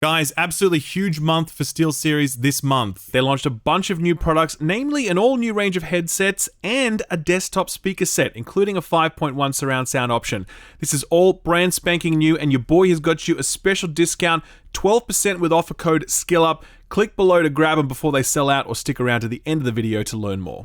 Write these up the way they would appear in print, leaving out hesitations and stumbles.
Guys, absolutely huge month for SteelSeries this month. They launched a bunch of new products, namely an all-new range of headsets and a desktop speaker set, including a 5.1 surround sound option. This is all brand spanking new, and your boy has got you a special discount, 12% with offer code SKILLUP. Click below to grab them before they sell out, or stick around to the end of the video to learn more.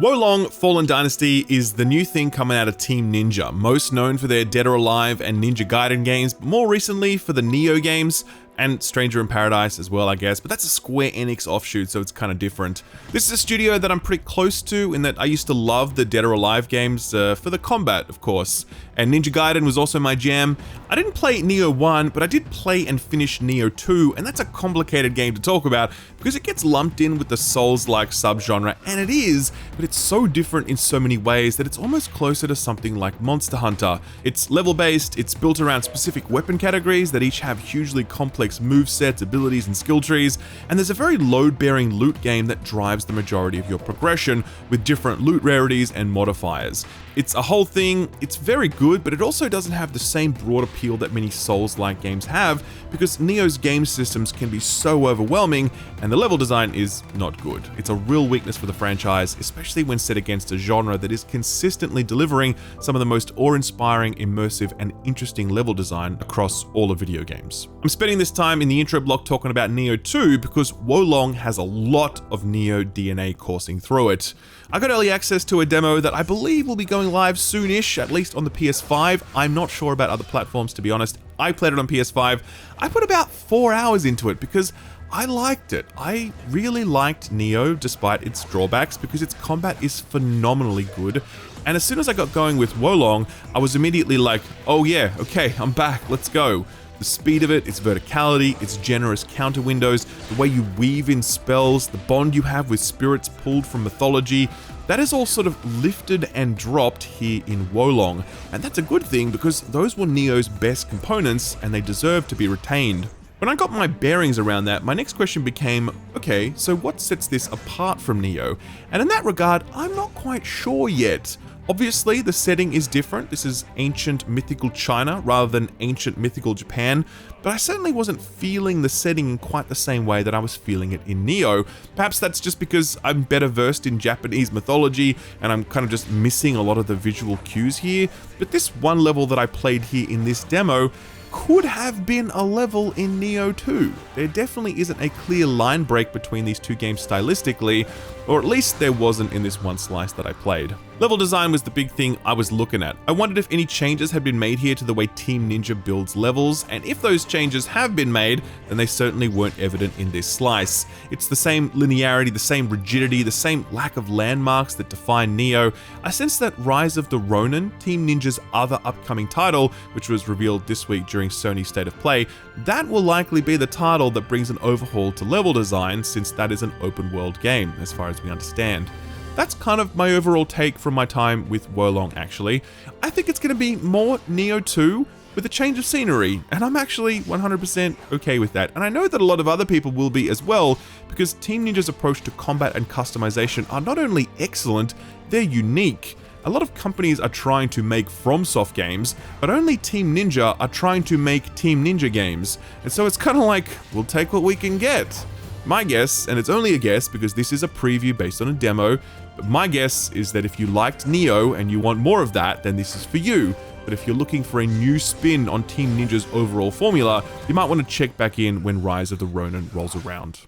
Wolong Fallen Dynasty is the new thing coming out of Team Ninja, most known for their Dead or Alive and Ninja Gaiden games, but more recently for the Nioh games, and Stranger in Paradise as well, I guess, but that's a Square Enix offshoot, so it's kind of different. This is a studio that I'm pretty close to, in that I used to love the Dead or Alive games for the combat, of course, and Ninja Gaiden was also my jam. I didn't play Nioh 1, but I did play and finish Nioh 2, and that's a complicated game to talk about, because it gets lumped in with the Souls-like subgenre, and it is, but it's so different in so many ways that it's almost closer to something like Monster Hunter. It's level-based, it's built around specific weapon categories that each have hugely complex movesets, abilities, and skill trees, and there's a very load-bearing loot game that drives the majority of your progression with different loot rarities and modifiers. It's a whole thing, it's very good, but it also doesn't have the same broad appeal that many Souls-like games have, because Nioh's game systems can be so overwhelming, and the level design is not good. It's a real weakness for the franchise, especially when set against a genre that is consistently delivering some of the most awe-inspiring, immersive, and interesting level design across all of video games. I'm spending this time in the intro block talking about Nioh 2 because Wolong has a lot of Nioh DNA coursing through it. I got early access to a demo that I believe will be going live soonish, at least on the PS5. I'm not sure about other platforms, to be honest. I played it on PS5. I put about 4 hours into it because I liked it. I really liked Nioh despite its drawbacks, because its combat is phenomenally good. And as soon as I got going with Wolong, I was immediately like, oh yeah, okay, I'm back, let's go. The speed of it, its verticality, its generous counter windows, the way you weave in spells, the bond you have with spirits pulled from mythology, that is all sort of lifted and dropped here in Wolong. And that's a good thing, because those were Nioh's best components and they deserve to be retained. When I got my bearings around that, my next question became, okay, so what sets this apart from Nioh? And in that regard, I'm not quite sure yet. Obviously, the setting is different. This is ancient mythical China rather than ancient mythical Japan, but I certainly wasn't feeling the setting in quite the same way that I was feeling it in Nioh. Perhaps that's just because I'm better versed in Japanese mythology and I'm kind of just missing a lot of the visual cues here, but this one level that I played here in this demo could have been a level in Nioh 2. There definitely isn't a clear line break between these two games stylistically, or at least there wasn't in this one slice that I played. Level design was the big thing I was looking at. I wondered if any changes had been made here to the way Team Ninja builds levels, and if those changes have been made, then they certainly weren't evident in this slice. It's the same linearity, the same rigidity, the same lack of landmarks that define Nioh. I sense that Rise of the Ronin, Team Ninja's other upcoming title, which was revealed this week during Sony's State of Play, that will likely be the title that brings an overhaul to level design, since that is an open world game, as far as we understand. That's kind of my overall take from my time with Wolong, actually. I think it's going to be more Nioh 2 with a change of scenery, and I'm actually 100% okay with that. And I know that a lot of other people will be as well, because Team Ninja's approach to combat and customization are not only excellent, they're unique. A lot of companies are trying to make FromSoft games, but only Team Ninja are trying to make Team Ninja games. And so it's kind of like, we'll take what we can get. My guess, and it's only a guess because this is a preview based on a demo, but my guess is that if you liked Nioh and you want more of that, then this is for you. But if you're looking for a new spin on Team Ninja's overall formula, you might want to check back in when Rise of the Ronin rolls around.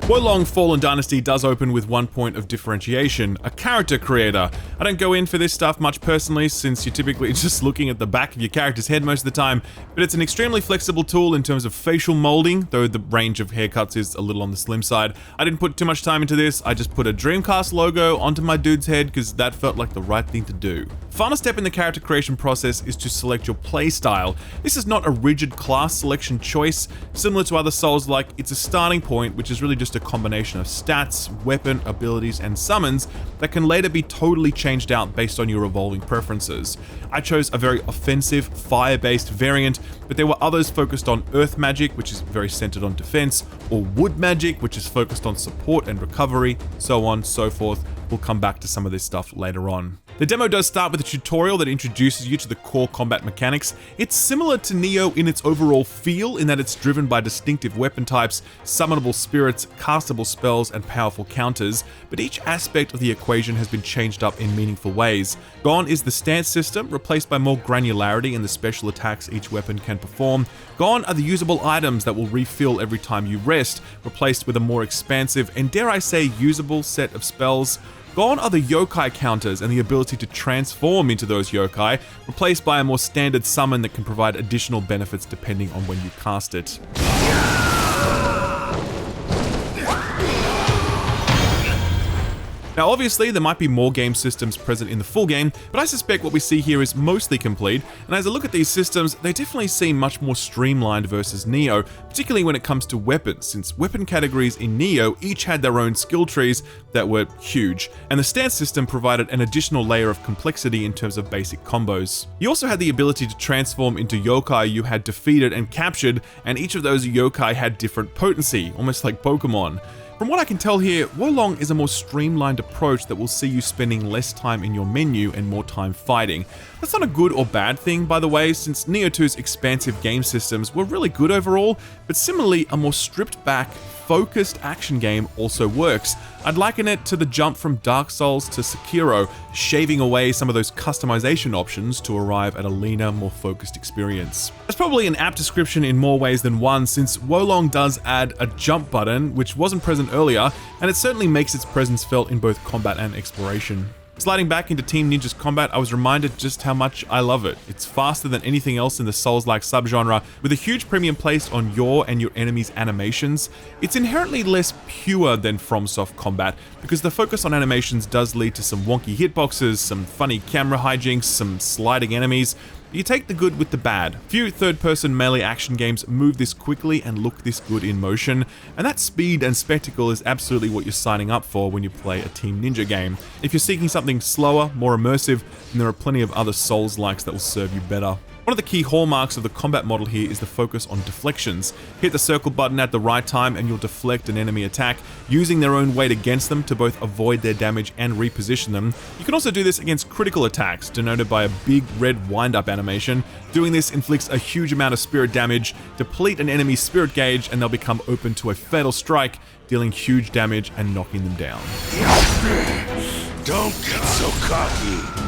Wolong Fallen Dynasty does open with one point of differentiation, a character creator. I don't go in for this stuff much personally, since you're typically just looking at the back of your character's head most of the time, but it's an extremely flexible tool in terms of facial molding, though the range of haircuts is a little on the slim side. I didn't put too much time into this, I just put a Dreamcast logo onto my dude's head because that felt like the right thing to do. Final step in the character creation process is to select your playstyle. This is not a rigid class selection choice. Similar to other Souls-like, it's a starting point, which is really just a combination of stats, weapon, abilities, and summons that can later be totally changed out based on your evolving preferences. I chose a very offensive, fire-based variant, but there were others focused on earth magic, which is very centered on defense, or wood magic, which is focused on support and recovery, so on, so forth. We'll come back to some of this stuff later on. The demo does start with a tutorial that introduces you to the core combat mechanics. It's similar to Nioh in its overall feel, in that it's driven by distinctive weapon types, summonable spirits, castable spells, and powerful counters, but each aspect of the equation has been changed up in meaningful ways. Gone is the stance system, replaced by more granularity in the special attacks each weapon can perform. Gone are the usable items that will refill every time you rest, replaced with a more expansive and, dare I say, usable set of spells. Gone are the yokai counters and the ability to transform into those yokai, replaced by a more standard summon that can provide additional benefits depending on when you cast it. Now obviously there might be more game systems present in the full game, but I suspect what we see here is mostly complete, and as I look at these systems, they definitely seem much more streamlined versus Nioh, particularly when it comes to weapons, since weapon categories in Nioh each had their own skill trees that were huge, and the stance system provided an additional layer of complexity in terms of basic combos. You also had the ability to transform into yokai you had defeated and captured, and each of those yokai had different potency, almost like Pokemon. From what I can tell here, Wolong is a more streamlined approach that will see you spending less time in your menu and more time fighting. That's not a good or bad thing, by the way, since Nioh 2's expansive game systems were really good overall, but similarly, a more stripped back, focused action game also works. I'd liken it to the jump from Dark Souls to Sekiro, shaving away some of those customization options to arrive at a leaner, more focused experience. That's probably an apt description in more ways than one, since Wolong does add a jump button, which wasn't present earlier, and it certainly makes its presence felt in both combat and exploration. Sliding back into Team Ninja's combat, I was reminded just how much I love it. It's faster than anything else in the Souls-like subgenre, with a huge premium placed on your and your enemy's animations. It's inherently less pure than FromSoft combat, because the focus on animations does lead to some wonky hitboxes, some funny camera hijinks, some sliding enemies. You take the good with the bad. Few third-person melee action games move this quickly and look this good in motion, and that speed and spectacle is absolutely what you're signing up for when you play a Team Ninja game. If you're seeking something slower, more immersive, then there are plenty of other Souls-likes that will serve you better. One of the key hallmarks of the combat model here is the focus on deflections. Hit the circle button at the right time and you'll deflect an enemy attack, using their own weight against them to both avoid their damage and reposition them. You can also do this against critical attacks, denoted by a big red wind-up animation. Doing this inflicts a huge amount of spirit damage, deplete an enemy's spirit gauge, and they'll become open to a fatal strike, dealing huge damage and knocking them down. Don't get so cocky.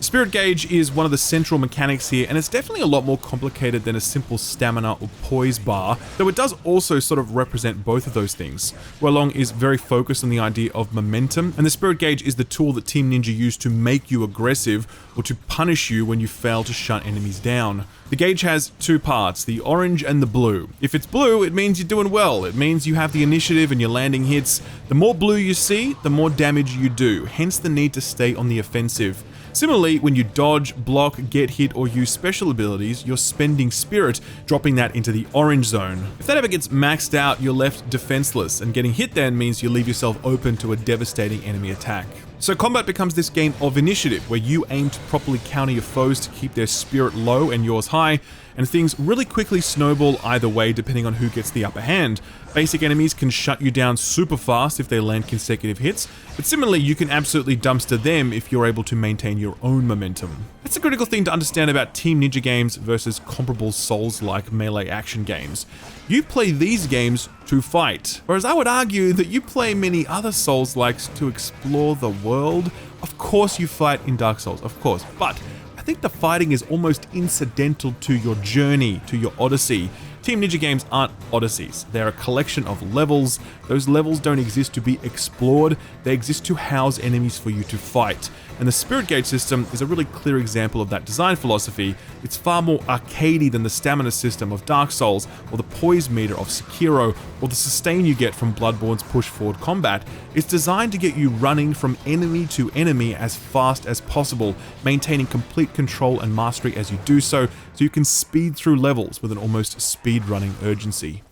Spirit gauge is one of the central mechanics here, and it's definitely a lot more complicated than a simple stamina or poise bar, though it does also sort of represent both of those things. Wolong is very focused on the idea of momentum, and the spirit gauge is the tool that Team Ninja use to make you aggressive or to punish you when you fail to shut enemies down. The gauge has two parts, the orange and the blue. If it's blue, it means you're doing well. It means you have the initiative and you're landing hits. The more blue you see, the more damage you do, hence the need to stay on the offensive. Similarly, when you dodge, block, get hit, or use special abilities, you're spending spirit, dropping that into the orange zone. If that ever gets maxed out, you're left defenseless, and getting hit then means you leave yourself open to a devastating enemy attack. So combat becomes this game of initiative, where you aim to properly counter your foes to keep their spirit low and yours high, and things really quickly snowball either way depending on who gets the upper hand. Basic enemies can shut you down super fast if they land consecutive hits, but similarly you can absolutely dumpster them if you're able to maintain your own momentum. That's a critical thing to understand about Team Ninja games versus comparable Souls-like melee action games. You play these games to fight, whereas I would argue that you play many other Souls-likes to explore the world. Of course you fight in Dark Souls, of course, but I think the fighting is almost incidental to your journey, to your odyssey. Team Ninja games aren't odysseys. They're a collection of levels. Those levels don't exist to be explored. They exist to house enemies for you to fight. And the Spirit Gauge system is a really clear example of that design philosophy. It's far more arcadey than the stamina system of Dark Souls, or the poise meter of Sekiro, or the sustain you get from Bloodborne's push-forward combat. It's designed to get you running from enemy to enemy as fast as possible, maintaining complete control and mastery as you do so you can speed through levels with an almost speed-running urgency.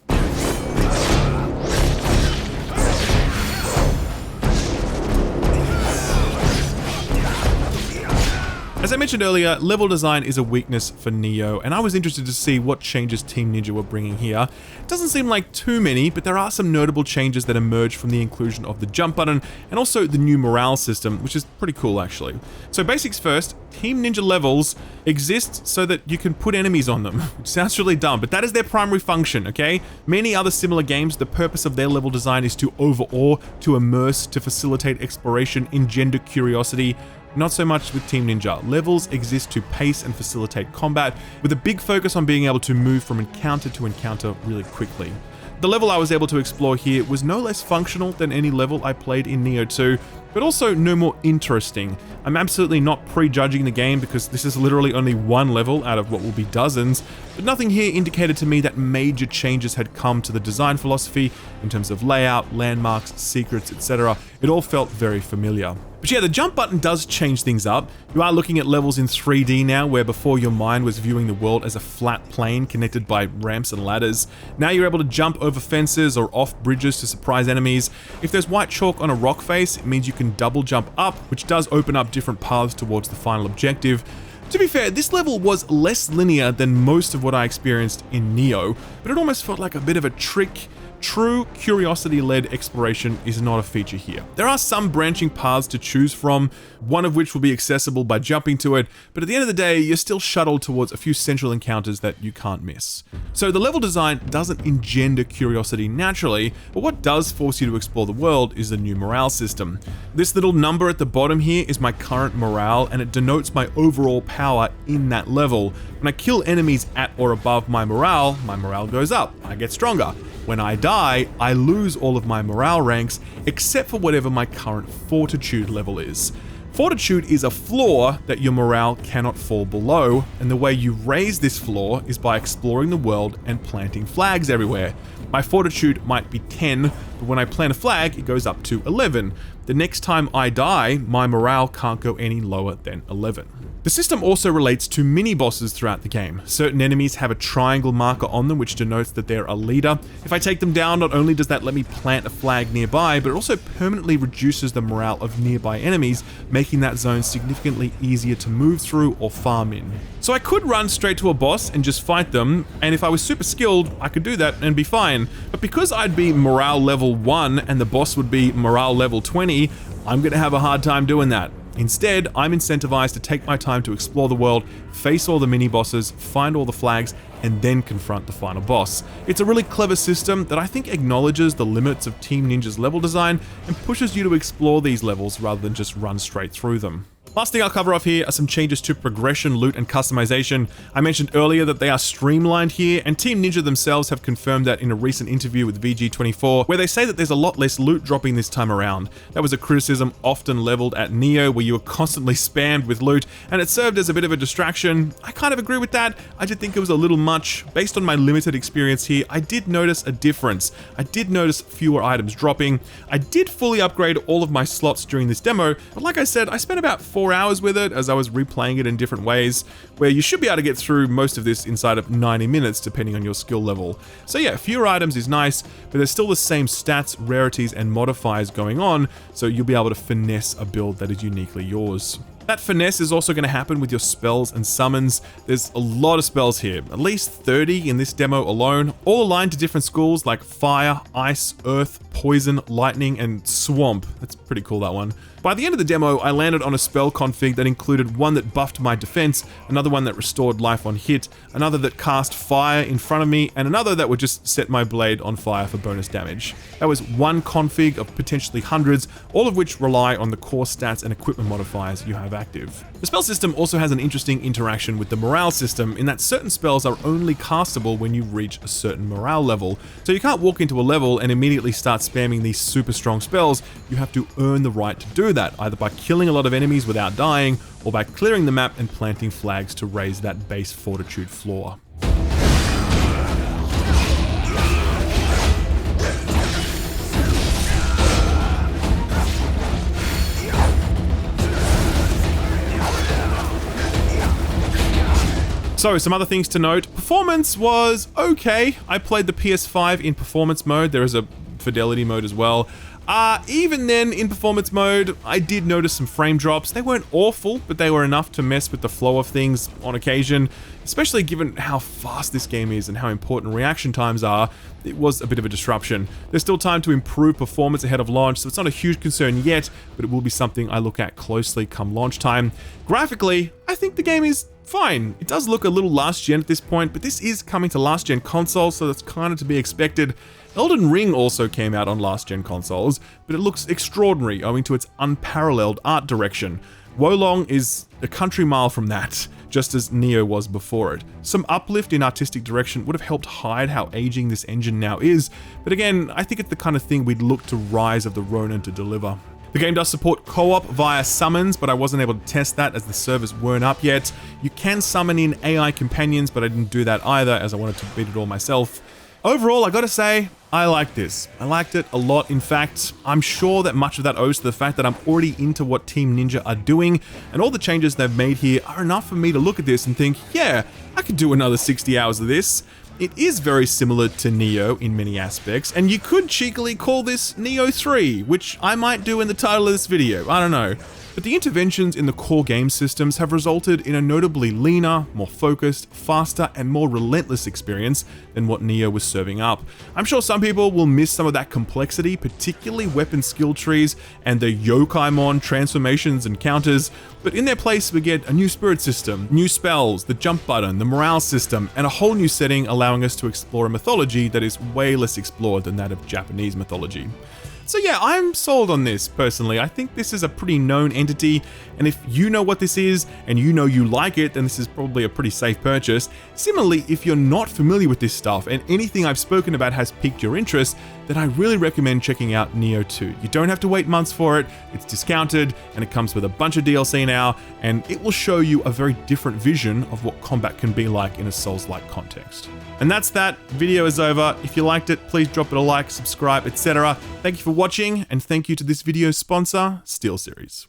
I mentioned earlier, level design is a weakness for Nioh, and I was interested to see what changes Team Ninja were bringing here. It doesn't seem like too many, but there are some notable changes that emerge from the inclusion of the jump button, and also the new morale system, which is pretty cool actually. So basics first, Team Ninja levels exist so that you can put enemies on them, which sounds really dumb, but that is their primary function, okay? Many other similar games, the purpose of their level design is to overawe, to immerse, to facilitate exploration, engender curiosity. Not so much with Team Ninja. Levels exist to pace and facilitate combat, with a big focus on being able to move from encounter to encounter really quickly. The level I was able to explore here was no less functional than any level I played in Nioh 2, but also no more interesting. I'm absolutely not prejudging the game because this is literally only one level out of what will be dozens, but nothing here indicated to me that major changes had come to the design philosophy in terms of layout, landmarks, secrets, etc. It all felt very familiar. But yeah, the jump button does change things up. You are looking at levels in 3D now, where before your mind was viewing the world as a flat plane connected by ramps and ladders. Now you're able to jump over fences or off bridges to surprise enemies. If there's white chalk on a rock face, it means you can double jump up, which does open up different paths towards the final objective. To be fair, this level was less linear than most of what I experienced in Nioh, but it almost felt like a bit of a trick. True curiosity-led exploration is not a feature here. There are some branching paths to choose from, one of which will be accessible by jumping to it, but at the end of the day, you're still shuttled towards a few central encounters that you can't miss. So the level design doesn't engender curiosity naturally, but what does force you to explore the world is the new morale system. This little number at the bottom here is my current morale, and it denotes my overall power in that level. When I kill enemies at or above my morale goes up, I get stronger. When I die, I lose all of my morale ranks, except for whatever my current fortitude level is. Fortitude is a floor that your morale cannot fall below, and the way you raise this floor is by exploring the world and planting flags everywhere. My fortitude might be 10, but when I plant a flag, it goes up to 11. The next time I die, my morale can't go any lower than 11. The system also relates to mini-bosses throughout the game. Certain enemies have a triangle marker on them which denotes that they're a leader. If I take them down, not only does that let me plant a flag nearby, but it also permanently reduces the morale of nearby enemies, making that zone significantly easier to move through or farm in. So I could run straight to a boss and just fight them, and if I was super skilled, I could do that and be fine. But because I'd be morale level 1 and the boss would be morale level 20, I'm gonna have a hard time doing that. Instead, I'm incentivized to take my time to explore the world, face all the mini-bosses, find all the flags, and then confront the final boss. It's a really clever system that I think acknowledges the limits of Team Ninja's level design and pushes you to explore these levels rather than just run straight through them. Last thing I'll cover off here are some changes to progression, loot, and customization. I mentioned earlier that they are streamlined here, and Team Ninja themselves have confirmed that in a recent interview with VG24, where they say that there's a lot less loot dropping this time around. That was a criticism often leveled at Nioh, where you were constantly spammed with loot, and it served as a bit of a distraction. I kind of agree with that. I did think it was a little much. Based on my limited experience here, I did notice a difference. I did notice fewer items dropping. I did fully upgrade all of my slots during this demo, but like I said, I spent about 4 hours with it as I was replaying it in different ways, where you should be able to get through most of this inside of 90 minutes depending on your skill level. So yeah, fewer items is nice, but there's still the same stats, rarities, and modifiers going on, so you'll be able to finesse a build that is uniquely yours. That finesse is also going to happen with your spells and summons. There's a lot of spells here, at least 30 in this demo alone, all aligned to different schools like fire, ice, earth, poison, lightning, and swamp. That's pretty cool, that one. By the end of the demo, I landed on a spell config that included one that buffed my defense, another one that restored life on hit, another that cast fire in front of me, and another that would just set my blade on fire for bonus damage. That was one config of potentially hundreds, all of which rely on the core stats and equipment modifiers you have active. The spell system also has an interesting interaction with the morale system in that certain spells are only castable when you reach a certain morale level. So you can't walk into a level and immediately start spamming these super strong spells. You have to earn the right to do that, either by killing a lot of enemies without dying, or by clearing the map and planting flags to raise that base fortitude floor. So, some other things to note. Performance was okay. I played the PS5 in performance mode. There is a fidelity mode as well. Even then, in performance mode, I did notice some frame drops. They weren't awful, but they were enough to mess with the flow of things on occasion, especially given how fast this game is and how important reaction times are. It was a bit of a disruption. There's still time to improve performance ahead of launch, so it's not a huge concern yet, but it will be something I look at closely come launch time. Graphically, I think the game is fine. It does look a little last gen at this point, but this is coming to last gen consoles, so that's kind of to be expected. Elden Ring also came out on last gen consoles, but it looks extraordinary owing to its unparalleled art direction. Wolong is a country mile from that, just as Nioh was before it. Some uplift in artistic direction would have helped hide how aging this engine now is, but again, I think it's the kind of thing we'd look to Rise of the Ronin to deliver. The game does support co-op via summons, but I wasn't able to test that as the servers weren't up yet. You can summon in AI companions, but I didn't do that either as I wanted to beat it all myself. Overall, I gotta say, I like this. I liked it a lot, in fact. I'm sure that much of that owes to the fact that I'm already into what Team Ninja are doing, and all the changes they've made here are enough for me to look at this and think, yeah, I could do another 60 hours of this. It is very similar to Nioh in many aspects, and you could cheekily call this Nioh 3, which I might do in the title of this video, I don't know. But the interventions in the core game systems have resulted in a notably leaner, more focused, faster, and more relentless experience than what Nioh was serving up. I'm sure some people will miss some of that complexity, particularly weapon skill trees and the Yokaimon transformations and counters, but in their place we get a new spirit system, new spells, the jump button, the morale system, and a whole new setting allowing us to explore a mythology that is way less explored than that of Japanese mythology. So yeah, I'm sold on this, personally. I think this is a pretty known entity, and if you know what this is, and you know you like it, then this is probably a pretty safe purchase. Similarly, if you're not familiar with this stuff, and anything I've spoken about has piqued your interest, then I really recommend checking out Nioh 2. You don't have to wait months for it, it's discounted, and it comes with a bunch of DLC now, and it will show you a very different vision of what combat can be like in a Souls-like context. And that's that. Video is over. If you liked it, please drop it a like, subscribe, etc. Thank you for watching, and thank you to this video's sponsor, SteelSeries.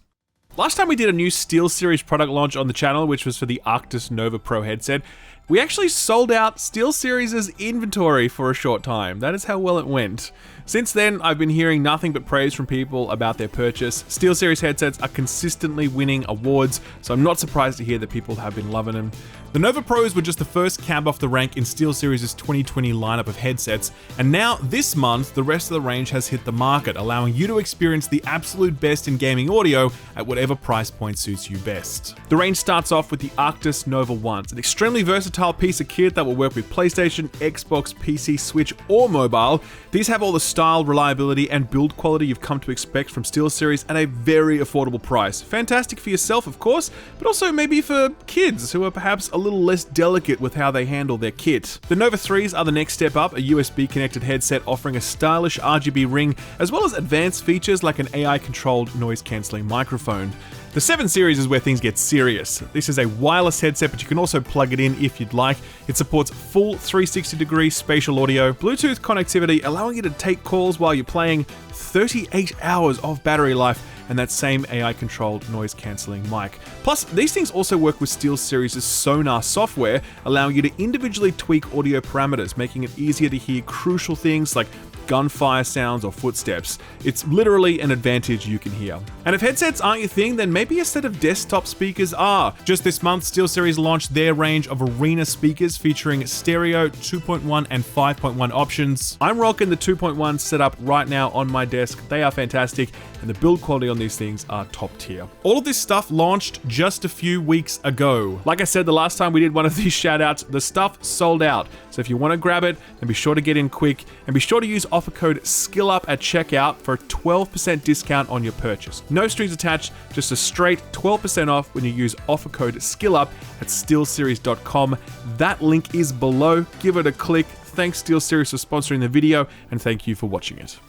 Last time we did a new SteelSeries product launch on the channel, which was for the Arctis Nova Pro headset, we actually sold out SteelSeries' inventory for a short time. That is how well it went. Since then, I've been hearing nothing but praise from people about their purchase. SteelSeries headsets are consistently winning awards, so I'm not surprised to hear that people have been loving them. The Nova Pros were just the first cab off the rank in SteelSeries' 2020 lineup of headsets, and now this month, the rest of the range has hit the market, allowing you to experience the absolute best in gaming audio at whatever price point suits you best. The range starts off with the Arctis Nova 1s, an extremely versatile piece of kit that will work with PlayStation, Xbox, PC, Switch, or mobile. These have all the style, reliability, and build quality you've come to expect from SteelSeries at a very affordable price. Fantastic for yourself, of course, but also maybe for kids who are perhaps a little less delicate with how they handle their kit. The Nova 3s are the next step up, a USB-connected headset offering a stylish RGB ring, as well as advanced features like an AI-controlled noise-cancelling microphone. The 7 series is where things get serious. This is a wireless headset, but you can also plug it in if you'd like. It supports full 360-degree spatial audio, Bluetooth connectivity, allowing you to take calls while you're playing, 38 hours of battery life, and that same AI-controlled noise-cancelling mic. Plus, these things also work with SteelSeries' Sonar software, allowing you to individually tweak audio parameters, making it easier to hear crucial things like gunfire sounds or footsteps. It's literally an advantage you can hear. And if headsets aren't your thing, then maybe a set of desktop speakers are. Just this month, SteelSeries launched their range of Arena speakers featuring stereo, 2.1 and 5.1 options. I'm rocking the 2.1 setup right now on my desk. They are fantastic, and the build quality on these things are top tier. All of this stuff launched just a few weeks ago. Like I said the last time we did one of these shoutouts, the stuff sold out. So if you want to grab it, then be sure to get in quick, and be sure to use offer code SKILLUP at checkout for a 12% discount on your purchase. No strings attached, just a straight 12% off when you use offer code SKILLUP at SteelSeries.com. That link is below. Give it a click. Thanks SteelSeries for sponsoring the video, and thank you for watching it.